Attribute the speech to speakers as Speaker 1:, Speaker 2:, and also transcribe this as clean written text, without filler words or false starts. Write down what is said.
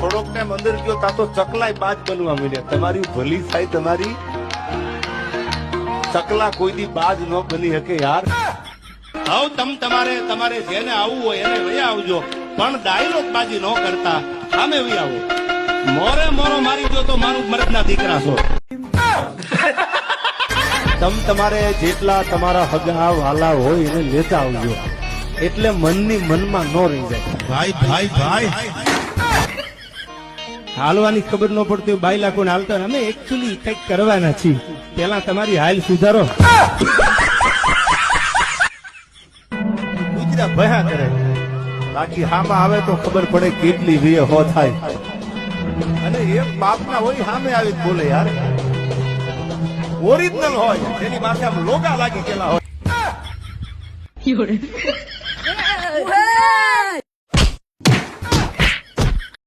Speaker 1: થોડોક ટાઈમ અંદર ગયો તા તો ચકલાય બાજ બનવા માંડ્યા. તમારી ભલી થાય તમારી. ચકલા કોઈ દી બાજ ન બની શકે યાર. હવે તમારે જેને આવવું હોય એને વયા આવજો, પણ ડાયલોગ બાજી ન કરતા સામે વયા આવો. મોરો મારી ગયો તો મારું મરદના દીકરા છો. તમારે જેટલા તમારા હગા વાલા હોય એને લેતા આવજો, એટલે મનની મનમાં ન રહી જાય. ભાઈ હાલવાની ખબર ન પડતી બાઈ લાખો હાલતા. અમે એકચ્યુઅલી કઈક કરવાના છીએ. પેલા તમારી હાલ સુધારો. ગુજરાત ભયા કરે, બાકી હામાં આવે તો ખબર પડે કેટલી વીએ હો થાય. અને એક બાપના હોય સામે આવી બોલે યાર, ઓરિજિનલ હોય, તેની માથે આમ લોગા લાગી ગયેલા હોય.